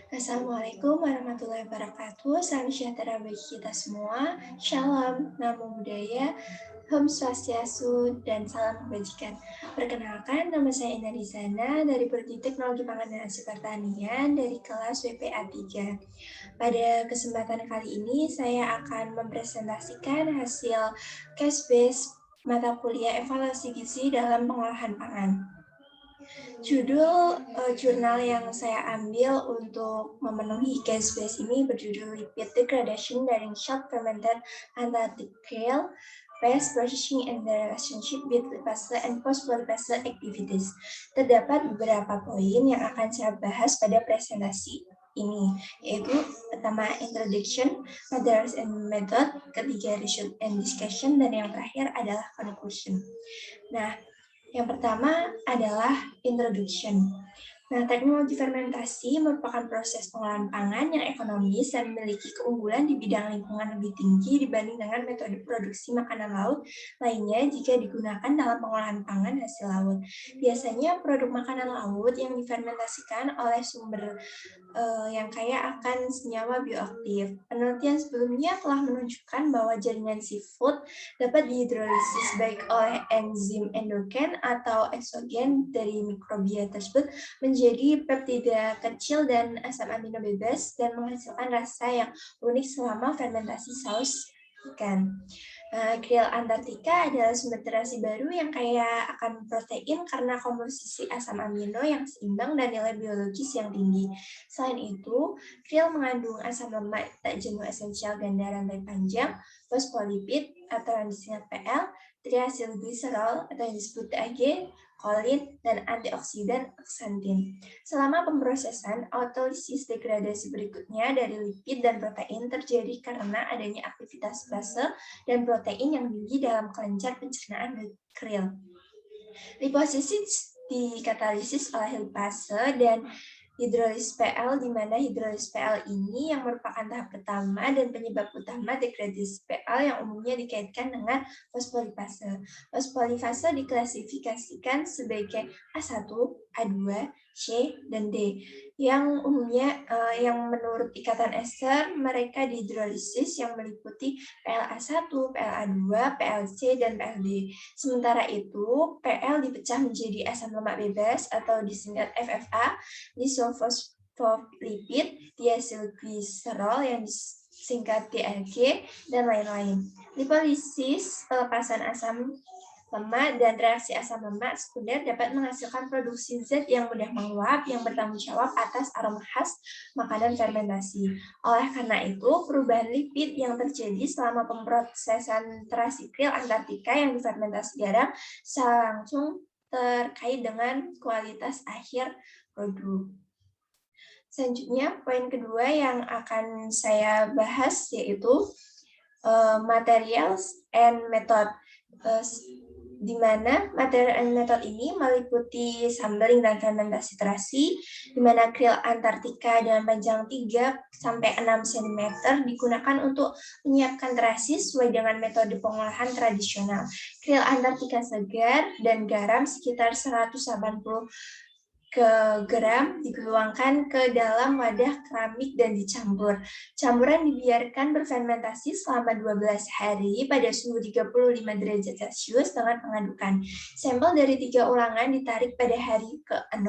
Assalamualaikum warahmatullahi wabarakatuh. Salam sejahtera bagi kita semua. Shalom, namo buddhaya, Om Swastiastu, dan salam kebajikan. Perkenalkan, nama saya Ina Rizana dari Prodi Teknologi Pangan dan Hasil Pertanian dari kelas WPA 3. Pada kesempatan kali ini, saya akan mempresentasikan hasil case based mata kuliah evaluasi gizi dalam pengolahan pangan. Judul jurnal yang saya ambil untuk memenuhi case base ini berjudul Lipid Degradation during Short Fermented Antarctic Krill Phase Processing and the Relationship with Lipase and Post-Lipase Activities. Terdapat beberapa poin yang akan saya bahas pada presentasi ini, yaitu pertama introduction, materials and method, ketiga result and discussion, dan yang terakhir adalah conclusion. Nah, yang pertama adalah introduction. Nah, teknologi fermentasi merupakan proses pengolahan pangan yang ekonomis dan memiliki keunggulan di bidang lingkungan lebih tinggi dibanding dengan metode produksi makanan laut lainnya jika digunakan dalam pengolahan pangan hasil laut. Biasanya produk makanan laut yang difermentasikan oleh sumber yang kaya akan senyawa bioaktif. Penelitian sebelumnya telah menunjukkan bahwa jaringan seafood dapat dihidrolisis baik oleh enzim endogen atau eksogen dari mikrobia tersebut menjadi peptida kecil dan asam amino bebas dan menghasilkan rasa yang unik selama fermentasi saus ikan. Krill Antartika adalah sumber terasi baru yang kaya akan protein karena komposisi asam amino yang seimbang dan nilai biologis yang tinggi. Selain itu, krill mengandung asam lemak tak jenuh esensial ganda rantai panjang, fosfolipid atau yang disingkat PL, triacylglycerol atau yang disebut TAG, kolin, dan antioksidan aksantin. Selama pemrosesan, autolisis degradasi berikutnya dari lipid dan protein terjadi karena adanya aktivitas base dan protein yang tinggi dalam kelenjar pencernaan krill. Liposisis dikatalisis oleh lipase dan hidrolisis PL, di mana hidrolisis PL ini yang merupakan tahap pertama dan penyebab utama degradasi PL yang umumnya dikaitkan dengan fosfolipase. Fosfolipase diklasifikasikan sebagai A1, A2, C, dan D. Yang umumnya yang menurut ikatan ester mereka dihidrolisis yang meliputi PLA1, PLA2, PLC, dan PLD. Sementara itu, PL dipecah menjadi asam lemak bebas atau disingkat FFA, disofosfolipid, diacylglycerol yang disingkat DAG, dan lain-lain. Lipolisis, pelepasan asam lemak dan reaksi asam lemak sekunder dapat menghasilkan produksi zat yang mudah menguap yang bertanggung jawab atas aroma khas makanan fermentasi. Oleh karena itu, perubahan lipid yang terjadi selama pemrosesan terasi krill Antartika yang difermentasi garam secara langsung terkait dengan kualitas akhir produk. Selanjutnya, poin kedua yang akan saya bahas yaitu materials and method, di mana materi and method ini meliputi sampling dan fermentasi terasi, di mana krill Antartika dengan panjang 3-6 cm digunakan untuk menyiapkan terasi sesuai dengan metode pengolahan tradisional. Krill Antartika segar dan garam sekitar 180 gram dituangkan ke dalam wadah keramik dan dicampur. Campuran dibiarkan berfermentasi selama 12 hari pada suhu 35 derajat Celcius dengan pengadukan. Sampel dari 3 ulangan ditarik pada hari ke-0,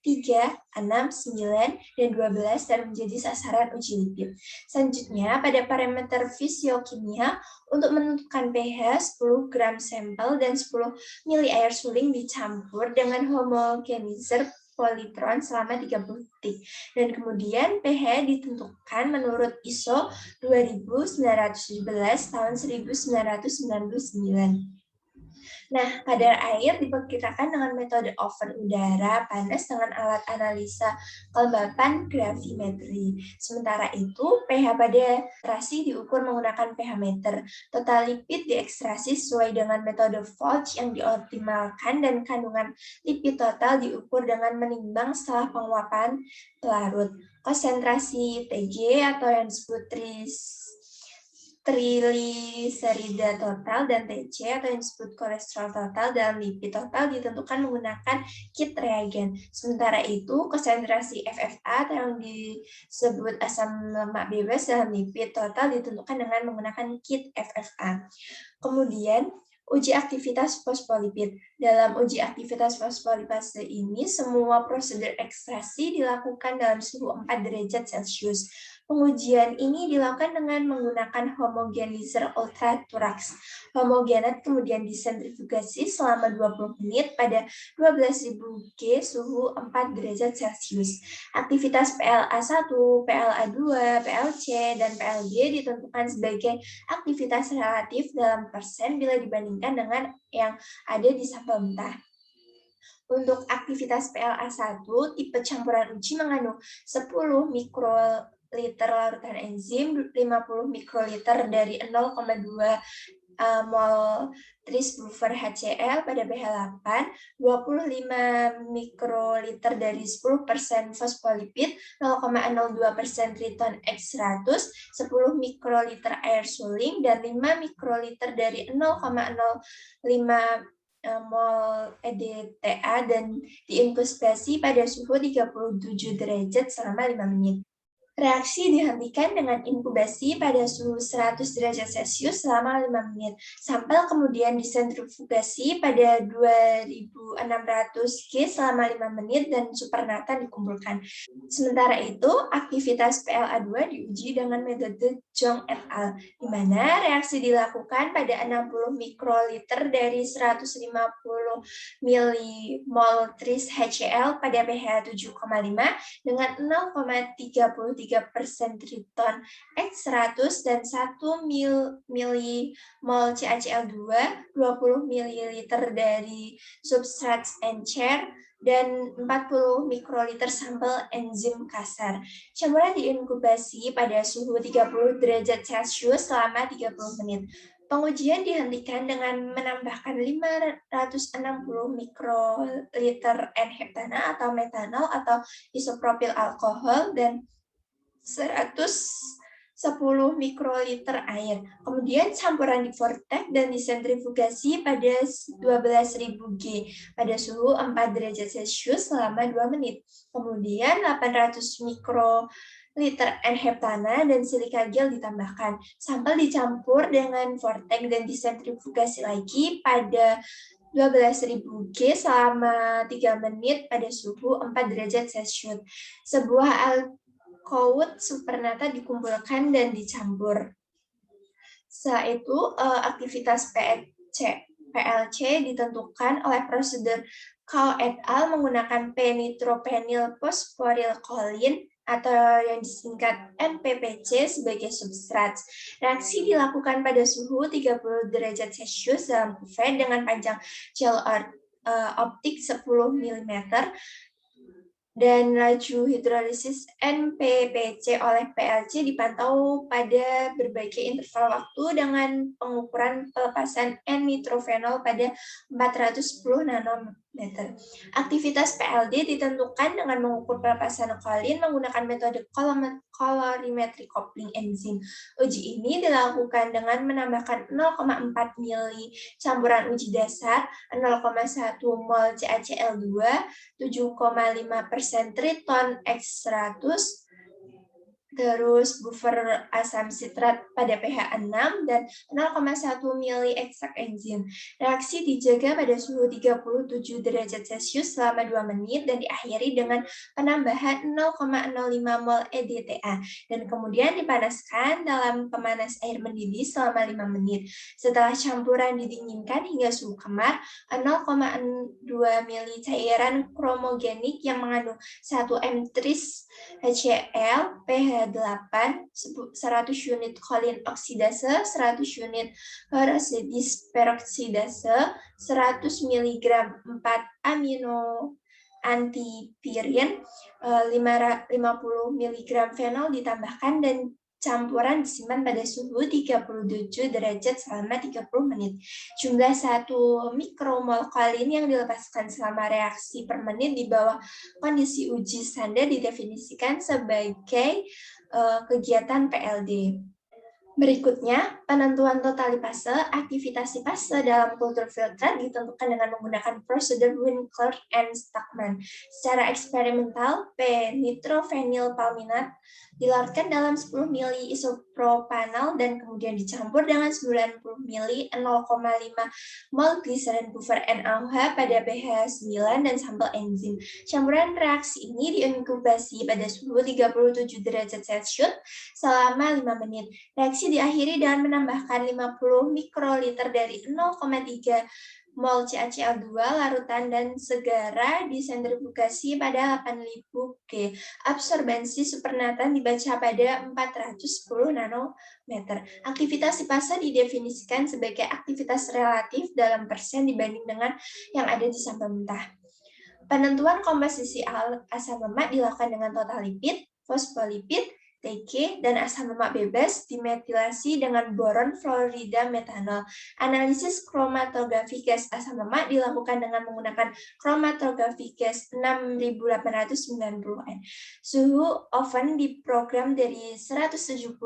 3, 6, 9, dan 12 dan menjadi sasaran uji lipid. Selanjutnya, pada parameter fisiokimia, untuk menentukan pH, 10 gram sampel dan 10 mili air suling dicampur dengan homogenizer polytron selama 30 detik. Dan kemudian pH ditentukan menurut ISO 2917 tahun 1999. Nah, kadar air diperkirakan dengan metode oven udara panas dengan alat analisa kelembapan gravimetri. Sementara itu, pH pada terasi diukur menggunakan pH meter. Total lipid diekstraksi sesuai dengan metode Folch yang dioptimalkan dan kandungan lipid total diukur dengan menimbang setelah penguapan pelarut. Konsentrasi TG atau yang disebut trigliserida total dan TC atau yang disebut kolesterol total dalam lipid total ditentukan menggunakan kit reagen. Sementara itu, konsentrasi FFA atau yang disebut asam lemak bebas dalam lipid total ditentukan dengan menggunakan kit FFA. Kemudian, uji aktivitas fosfolipid. Dalam uji aktivitas fosfolipase ini, semua prosedur ekstraksi dilakukan dalam suhu 4 derajat Celcius. Pengujian ini dilakukan dengan menggunakan homogenizer ultraturaks. Homogenat kemudian disentrifugasi selama 20 menit pada 12.000 G suhu 4 derajat Celcius. Aktivitas PLA1, PLA2, PLC, dan PLG ditentukan sebagai aktivitas relatif dalam persen bila dibandingkan dengan yang ada di sampel mentah. Untuk aktivitas PLA1, tipe campuran uji mengandung 10 mikroliter larutan enzim, 50 mikroliter dari 0,2 mol trisbuffer HCl pada pH 8, 25 mikroliter dari 10% fosfolipid, 0,02% triton X100, 10 mikroliter air suling, dan 5 mikroliter dari 0,05 mol EDTA dan diinkubasi pada suhu 37 derajat selama 5 menit. Reaksi dihentikan dengan inkubasi pada suhu 100 derajat Celcius selama 5 menit. Sampel kemudian disentrifugasi pada 2600 G selama 5 menit dan supernata dikumpulkan. Sementara itu, aktivitas PLA2 diuji dengan metode Zhong et al., di mana reaksi dilakukan pada 60 mikroliter dari 150 milimol tris HCl pada pH 7,5 dengan 0,33% triton X100 dan 1 milimol CaCl2, 20 ml dari substrat encer, dan 40 mikroliter sampel enzim kasar. Campuran diinkubasi pada suhu 30 derajat Celcius selama 30 menit. Pengujian dihentikan dengan menambahkan 560 mikroliter N-heptana atau metanol atau isopropil alkohol dan 110 mikroliter air. Kemudian campuran divortek dan disentrifugasi pada 12.000 G pada suhu 4 derajat Celcius selama 2 menit. Kemudian 800 mikroliter N-heptana dan silika gel ditambahkan. Sampel dicampur dengan vortek dan disentrifugasi lagi pada 12.000 G selama 3 menit pada suhu 4 derajat Celcius. Sebuah alkohol supernata dikumpulkan dan dicampur. Setelah itu, aktivitas PLC ditentukan oleh prosedur Cao et al. Menggunakan P-nitropenyl fosforilkolin atau yang disingkat NPPC sebagai substrat. Reaksi dilakukan pada suhu 30 derajat Celcius dalam UV dengan panjang jalur optik 10 mm dan laju hidrolisis NPPC oleh PLC dipantau pada berbagai interval waktu dengan pengukuran pelepasan N-nitrofenol pada 410 nanometer. Aktivitas PLD ditentukan dengan mengukur pelepasan kolin menggunakan metode colorimetry coupling enzim. Uji ini dilakukan dengan menambahkan 0,4 mili campuran uji dasar, 0,1 mol CaCl2, 7,5% triton X100, terus buffer asam sitrat pada pH 6 dan 0,1 mili ekstrak enzim. Reaksi dijaga pada suhu 37 derajat Celcius selama 2 menit dan diakhiri dengan penambahan 0,05 mol EDTA dan kemudian dipanaskan dalam pemanas air mendidih selama 5 menit. Setelah campuran didinginkan hingga suhu kamar, 0,2 mili cairan kromogenik yang mengandung 1 M-tris HCl, pH 8, 100 unit kolin oksidase, 100 unit horosidis peroksidase, 100 mg 4 amino antipirin, 50 mg fenol ditambahkan dan campuran disimpan pada suhu 37 derajat selama 30 menit. Jumlah 1 mikromol kolin yang dilepaskan selama reaksi per menit di bawah kondisi uji standar didefinisikan sebagai kegiatan PLD. Berikutnya, penentuan totalipase, aktivitas fase dalam kultur filter ditentukan dengan menggunakan prosedur Winkler and Stuckman. Secara eksperimental, P-nitrophenylpalminat dilarutkan dalam 10 mili isopropanol dan kemudian dicampur dengan 90 mili 0,5 mol gliserin buffer NaOH pada pH 9 dan sampel enzim. Campuran reaksi ini diinkubasi pada suhu 37 derajat Celcius selama 5 menit. Reaksi diakhiri dengan menambahkan 50 mikroliter dari 0,3 mol CaCl2 larutan dan segera disentrifugasi pada 8000 G. Absorbensi supernatan dibaca pada 410 nanometer. Aktivitas fase didefinisikan sebagai aktivitas relatif dalam persen dibanding dengan yang ada di sampel mentah. Penentuan komposisi asam lemak dilakukan dengan total lipid, fosfolipid, TG, dan asam lemak bebas dimetilasi dengan boron fluorida metanol. Analisis kromatografi gas asam lemak dilakukan dengan menggunakan kromatografi gas 6890 N. Suhu oven diprogram dari 170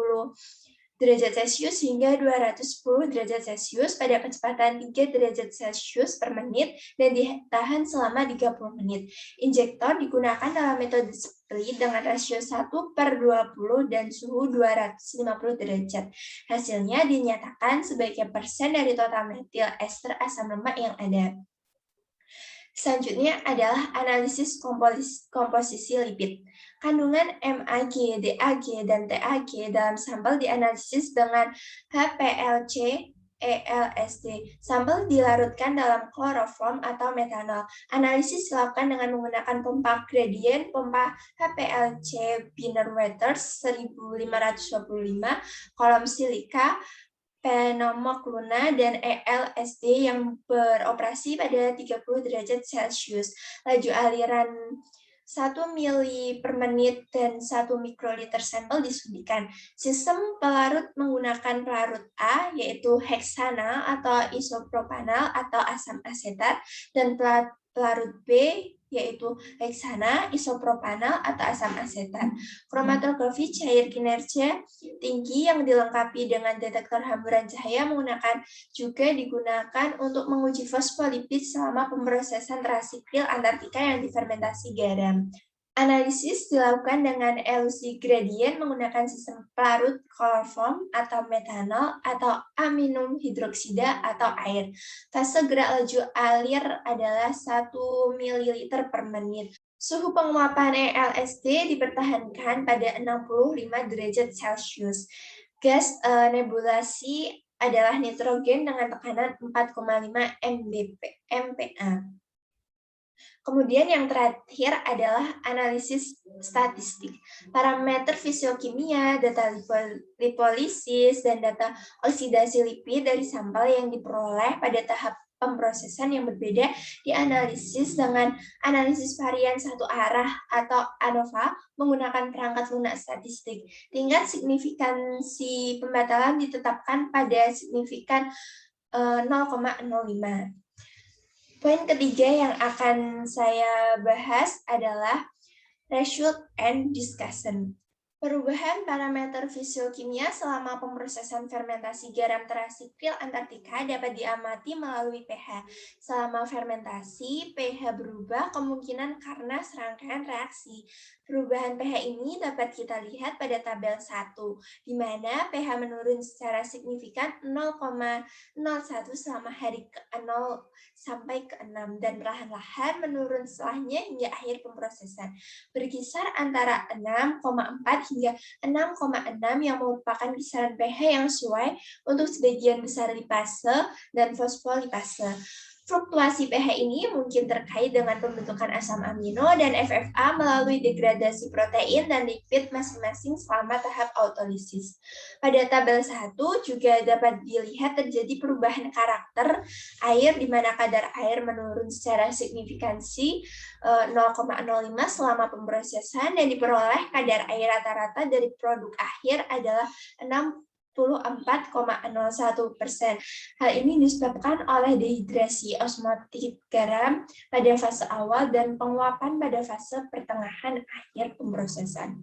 derajat Celcius hingga 210 derajat Celcius pada kecepatan 3 derajat Celcius per menit dan ditahan selama 30 menit. Injektor digunakan dalam metode split dengan rasio 1/20 dan suhu 250 derajat. Hasilnya dinyatakan sebagai persen dari total metil ester asam lemak yang ada. Selanjutnya adalah analisis komposisi lipid. Kandungan MAG, DAG, dan TAG dalam sampel dianalisis dengan HPLC, ELSD. Sampel dilarutkan dalam kloroform atau metanol. Analisis dilakukan dengan menggunakan pompa gradient, pompa HPLC Biner-Waters 1525, kolom silika, pneumokluna, dan ELSD yang beroperasi pada 30 derajat Celcius. Laju aliran 1 mili per menit dan 1 mikroliter sampel disuntikan. Sistem pelarut menggunakan pelarut A, yaitu heksana atau isopropanol atau asam asetat, dan pelarut B, yaitu heksana, isopropanol, atau asam asetat. Kromatografi cair kinerja tinggi yang dilengkapi dengan detektor hamburan cahaya juga digunakan untuk menguji fosfolipid selama pemrosesan terasikril Antartika yang difermentasi garam. Analisis dilakukan dengan elusi gradient menggunakan sistem pelarut kloroform atau metanol atau aminum hidroksida atau air. Fase gerak laju alir adalah 1 ml per menit. Suhu penguapan ELSD dipertahankan pada 65 derajat Celcius. Gas nebulasi adalah nitrogen dengan tekanan 4,5 MPa. Kemudian yang terakhir adalah analisis statistik. Parameter fisiokimia, data lipolisis, dan data oksidasi lipid dari sampel yang diperoleh pada tahap pemrosesan yang berbeda dianalisis dengan analisis varian satu arah atau ANOVA menggunakan perangkat lunak statistik. Tingkat signifikansi pembatalan ditetapkan pada signifikan 0,05. Poin ketiga yang akan saya bahas adalah result and discussion. Perubahan parameter fisiokimia selama pemrosesan fermentasi garam terasikril Antartika dapat diamati melalui pH. Selama fermentasi, pH berubah kemungkinan karena serangkaian reaksi. Perubahan pH ini dapat kita lihat pada tabel 1, di mana pH menurun secara signifikan 0,01 selama hari ke-0 sampai ke-6, dan perlahan-lahan menurun setelahnya hingga akhir pemrosesan. Berkisar antara 6,4 hingga 6,6 yang merupakan kisaran pH yang sesuai untuk sebagian besar lipase dan fosfolipase. Fluktuasi pH ini mungkin terkait dengan pembentukan asam amino dan FFA melalui degradasi protein dan lipid masing-masing selama tahap autolisis. Pada tabel 1 juga dapat dilihat terjadi perubahan karakter air di mana kadar air menurun secara signifikansi 0,05 selama pemrosesan dan diperoleh kadar air rata-rata dari produk akhir adalah 64,01%. Hal ini disebabkan oleh dehidrasi osmotik garam pada fase awal dan penguapan pada fase pertengahan akhir pemrosesan.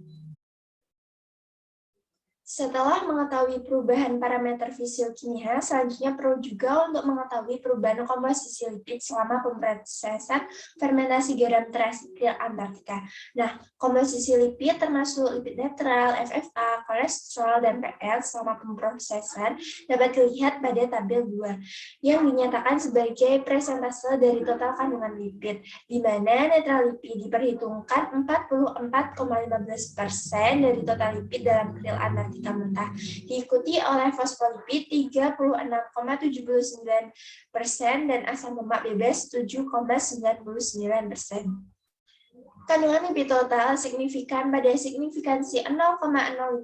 Setelah mengetahui perubahan parameter fisiokimia, selanjutnya perlu juga untuk mengetahui perubahan komposisi lipid selama pemrosesan fermentasi garam terasidil Antartika. Nah, komposisi lipid termasuk lipid netral, FFA, kolesterol, dan PL selama pemrosesan dapat dilihat pada tabel 2, yang dinyatakan sebagai presentase dari total kandungan lipid, di mana netral lipid diperhitungkan 44,15% dari total lipid dalam kril Antartika mentah, diikuti oleh fosfolipid 36,79% dan asam lemak bebas 7,99%. Kandungan lipid total signifikan pada signifikansi 0,05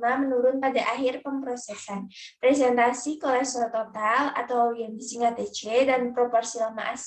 menurun pada akhir pemrosesan. Presentasi kolesterol total atau yang disingkat TC dan proporsi lemak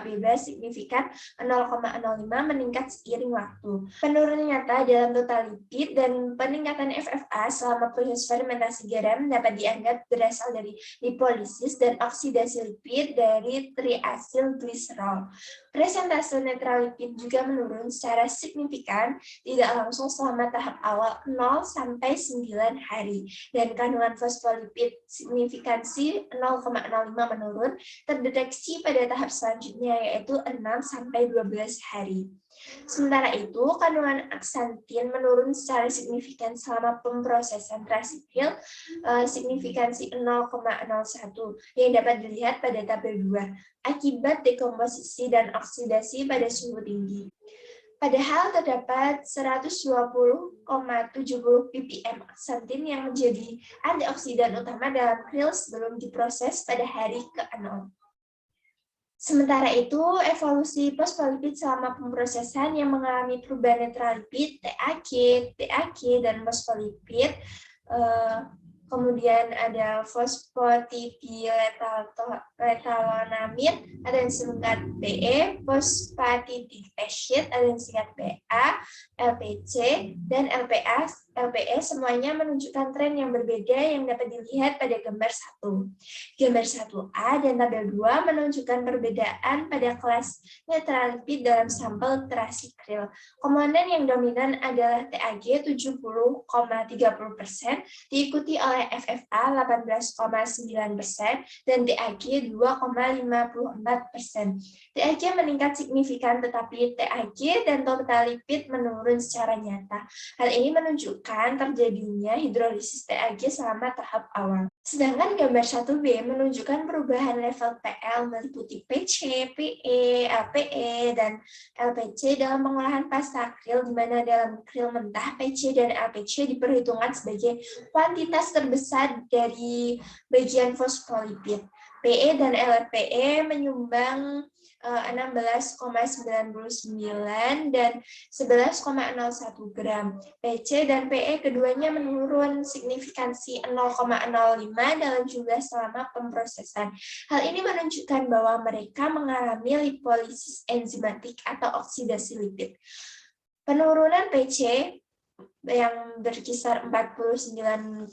bebas signifikan 0,05 meningkat seiring waktu. Penurunan nyata dalam total lipid dan peningkatan FFA selama proses fermentasi garam dapat dianggap berasal dari lipolisis dan oksidasi lipid dari triasilgliserol. Presentase netral lipid juga menurun secara signifikan tidak langsung selama tahap awal 0 sampai 9 hari dan kandungan fosfolipid signifikansi 0,05 menurun terdeteksi pada tahap selanjutnya yaitu 6 sampai 12 hari. Sementara itu, kandungan aksantin menurun secara signifikan selama pemrosesan terasidil signifikansi 0,01 yang dapat dilihat pada tabel 2 akibat dekomposisi dan oksidasi pada suhu tinggi. Padahal terdapat 120,70 ppm aksantin yang menjadi antioksidan utama dalam kril sebelum diproses pada hari ke-6. Sementara itu, evolusi fosfolipid selama pemrosesan yang mengalami perubahan netral lipid, TAG, dan fosfolipid, kemudian ada fosfatidietalonamid, ada yang disingkat PE, fosfatidic acid, ada yang disingkat PA, LPC, dan LPE semuanya menunjukkan tren yang berbeda yang dapat dilihat pada gambar 1. Gambar 1A dan tabel 2 menunjukkan perbedaan pada kelas netral lipid dalam sampel terasidil. Komponen yang dominan adalah TAG 70,30%, diikuti oleh FFA 18,9% dan TAG 2,54%. TAG meningkat signifikan tetapi TAG dan total lipid menurun secara nyata. Hal ini menunjukkan terjadinya hidrolisis TAG selama tahap awal. Sedangkan gambar 1B menunjukkan perubahan level PL meliputi PC, PE, LPE, dan LPC dalam pengolahan pasta kril, di mana dalam kril mentah PC dan LPC diperhitungkan sebagai kuantitas terbesar dari bagian fosfolipid. PE dan LPE menyumbang 16,99 dan 11,01 gram. PC dan PE keduanya menurun signifikansi 0,05 dalam jumlah selama pemrosesan. Hal ini menunjukkan bahwa mereka mengalami lipolisis enzimatik atau oksidasi lipid. Penurunan PC yang berkisar 49,57%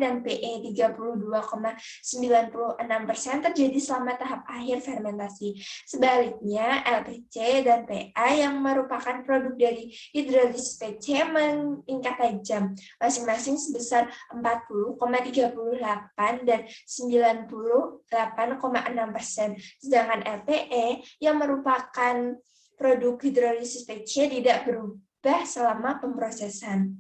dan PE 32,96% terjadi selama tahap akhir fermentasi. Sebaliknya, LPC dan PA yang merupakan produk dari hidrolisis PC meningkat tajam, masing-masing sebesar 40,38 dan 98,6%. Sedangkan LPE yang merupakan produk hidrolisis PC tidak berubah selama pemrosesan.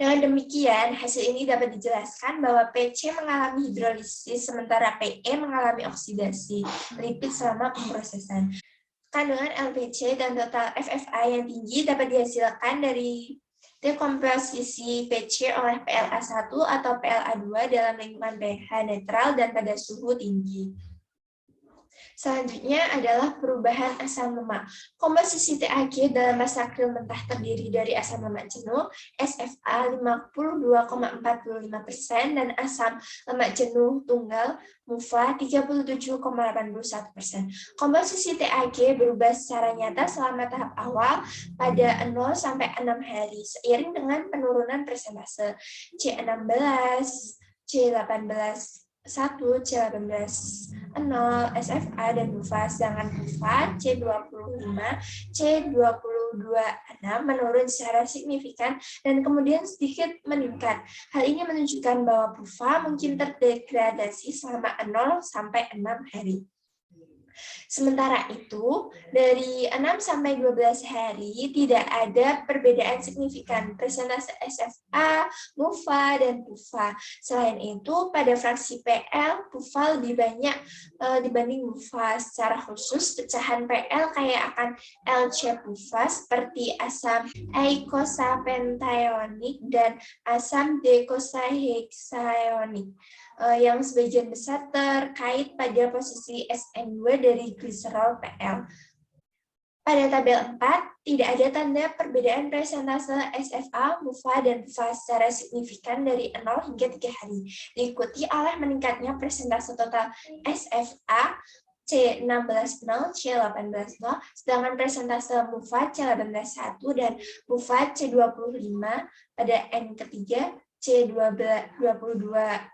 Dengan demikian, hasil ini dapat dijelaskan bahwa PC mengalami hidrolisis sementara PE mengalami oksidasi lipid selama pemrosesan. Kandungan LPC dan total FFA yang tinggi dapat dihasilkan dari dekomposisi PC oleh PLA1 atau PLA2 dalam lingkungan pH netral dan pada suhu tinggi. Selanjutnya adalah perubahan asam lemak. Komposisi TAG dalam masa kril mentah terdiri dari asam lemak jenuh, SFA 52,45% dan asam lemak jenuh tunggal, MUFA 37,81%. Komposisi TAG berubah secara nyata selama tahap awal pada 0 sampai 6 hari, seiring dengan penurunan persentase C16, C18, C18+0, SFA, dan BUFA. Sedangkan BUFA C25, C22,6 menurun secara signifikan dan kemudian sedikit meningkat. Hal ini menunjukkan bahwa BUFA mungkin terdegradasi selama 0 sampai 6 hari. Sementara itu, dari 6 sampai 12 hari tidak ada perbedaan signifikan persentase SFA, MUFA, dan BUFA. Selain itu, pada fraksi PL, BUFA lebih banyak dibanding MUFA. Secara khusus, pecahan PL kaya akan LC-BUFA seperti asam eikosapentaionik dan asam deikosaheksaionik, yang sebagian besar terkait pada posisi SN2 dari gliserol PL. Pada tabel 4, tidak ada tanda perbedaan persentase SFA, MUFA, dan BUFA secara signifikan dari 0 hingga 3 hari, diikuti oleh meningkatnya persentase total SFA C16,0, C18,0, sedangkan persentase MUFA C18,1 dan MUFA C25 pada N ketiga C22,6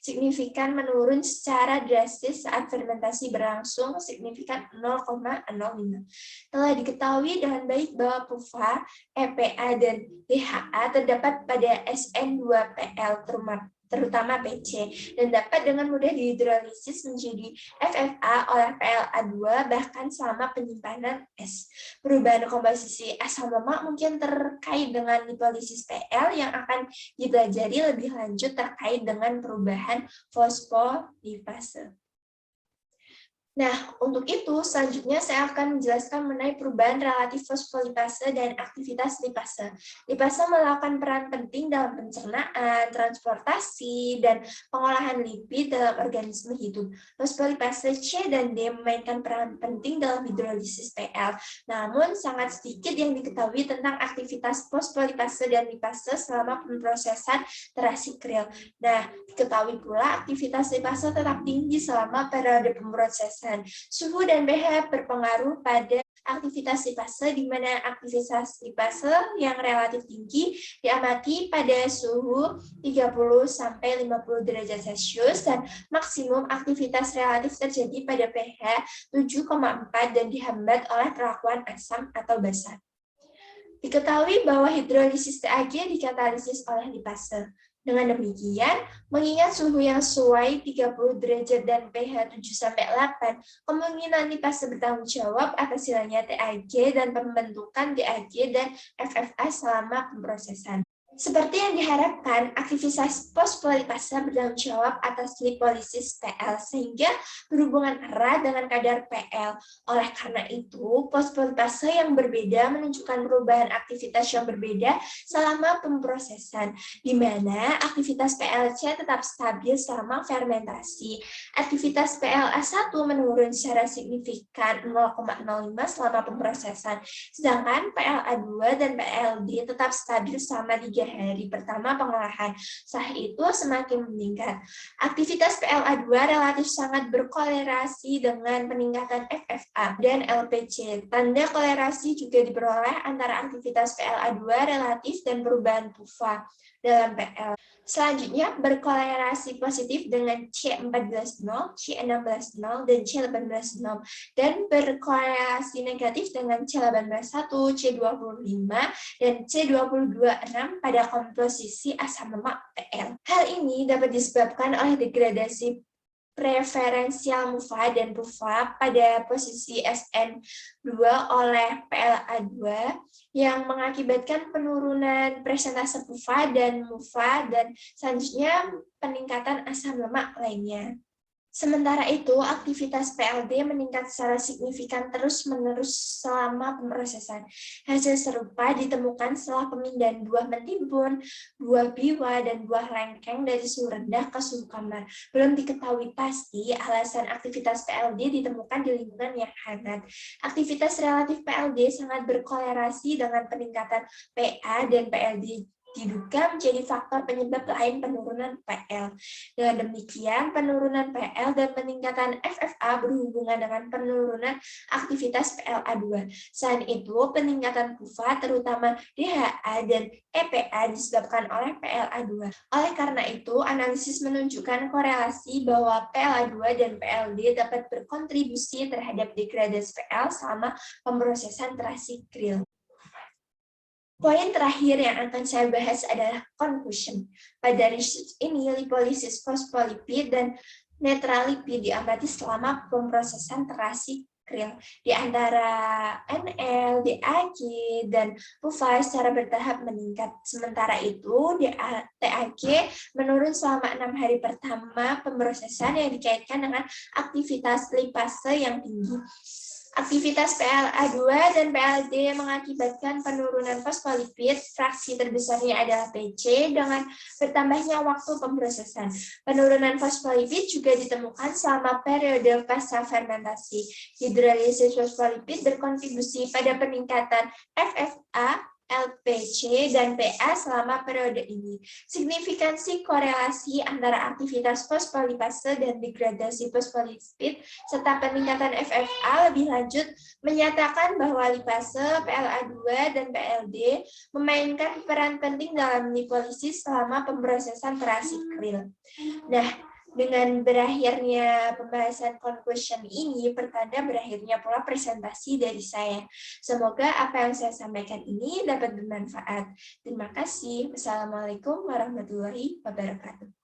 signifikan menurun secara drastis saat fermentasi berlangsung signifikan 0,05. Telah diketahui dengan baik bahwa PUFA, EPA, dan DHA terdapat pada SN2PL terutama PC, dan dapat dengan mudah dihidrolisis menjadi FFA oleh PLA2 bahkan selama penyimpanan es. Perubahan komposisi asam lemak mungkin terkait dengan lipolisis PL yang akan dipelajari lebih lanjut terkait dengan perubahan fosfolipase. Nah, untuk itu, selanjutnya saya akan menjelaskan mengenai perubahan relatif fosfolipase dan aktivitas lipase. Lipase melakukan peran penting dalam pencernaan, transportasi, dan pengolahan lipid dalam organisme hidup. Fosfolipase C dan D memainkan peran penting dalam hidrolisis PL. Namun, sangat sedikit yang diketahui tentang aktivitas fosfolipase dan lipase selama pemrosesan terasi krill. Nah, diketahui pula aktivitas lipase tetap tinggi selama periode pemrosesan. Suhu dan pH berpengaruh pada aktivitas lipase, di mana aktivitas lipase yang relatif tinggi diamati pada suhu 30–50 derajat Celcius dan maksimum aktivitas relatif terjadi pada pH 7,4 dan dihambat oleh perlakuan asam atau basa. Diketahui bahwa hidrolisis TAG dikatalisis oleh lipase. Dengan demikian, mengingat suhu yang sesuai 30 derajat dan pH 7–8, kemungkinan lipase bertanggung jawab atas hilangnya TAG dan pembentukan DAG dan FFA selama pemrosesan. Seperti yang diharapkan, aktivitas fosfolipase bertanggung jawab atas lipolisis PL sehingga berhubungan erat dengan kadar PL. Oleh karena itu, fosfolipase yang berbeda menunjukkan perubahan aktivitas yang berbeda selama pemrosesan, di mana aktivitas PLC tetap stabil selama fermentasi. Aktivitas PLA1 menurun secara signifikan 0,05 selama pemrosesan, sedangkan PLA2 dan PLD tetap stabil selama 3 hari pertama pengolahan. Setelah itu semakin meningkat. Aktivitas PLA2 relatif sangat berkolerasi dengan peningkatan FFA dan LPC. Tanda kolerasi juga diperoleh antara aktivitas PLA2 relatif dan perubahan PUFA dalam PL. Selanjutnya, berkolerasi positif dengan C14,0, C16,0, dan C18,0, dan berkolerasi negatif dengan C18,1, C25, dan C22,6 pada komposisi asam lemak PL. Hal ini dapat disebabkan oleh degradasi preferensial MUFA dan BUFA pada posisi SN2 oleh PLA2 yang mengakibatkan penurunan persentase BUFA dan MUFA dan selanjutnya peningkatan asam lemak lainnya. Sementara itu, aktivitas PLD meningkat secara signifikan terus-menerus selama pemrosesan. Hasil serupa ditemukan setelah pemindahan buah mentimbun, buah biwa, dan buah lengkeng dari suhu rendah ke suhu kamar. Belum diketahui pasti alasan aktivitas PLD ditemukan di lingkungan yang hangat. Aktivitas relatif PLD sangat berkolerasi dengan peningkatan PA dan PLD diduga menjadi faktor penyebab lain penurunan PL. Dengan demikian, penurunan PL dan peningkatan FFA berhubungan dengan penurunan aktivitas PLA2. Selain itu, peningkatan PUFA terutama DHA dan EPA disebabkan oleh PLA2. Oleh karena itu, analisis menunjukkan korelasi bahwa PLA2 dan PLD dapat berkontribusi terhadap degradasi PL selama pemrosesan terasi krill. Poin terakhir yang akan saya bahas adalah conclusion. Pada research ini, lipolisis fosfolipid dan netralipid diamati selama pemrosesan terasi krill. Di antara NL, DAG, dan PUFA secara bertahap meningkat. Sementara itu, TAG menurun selama 6 hari pertama pemrosesan yang dikaitkan dengan aktivitas lipase yang tinggi. Aktivitas PLA2 dan PLD mengakibatkan penurunan fosfolipid, fraksi terbesarnya adalah PC, dengan bertambahnya waktu pemrosesan. Penurunan fosfolipid juga ditemukan selama periode pasca fermentasi. Hidrolisis fosfolipid berkontribusi pada peningkatan FFA, LPC, dan PA selama periode ini. Signifikansi korelasi antara aktivitas fosfolipase dan degradasi fosfolipid serta peningkatan FFA lebih lanjut menyatakan bahwa lipase, PLA2, dan PLD memainkan peran penting dalam lipolisis selama pemrosesan terasi krill. Nah, dengan berakhirnya pembahasan conclusion ini, pertanda berakhirnya pula presentasi dari saya. Semoga apa yang saya sampaikan ini dapat bermanfaat. Terima kasih. Wassalamualaikum warahmatullahi wabarakatuh.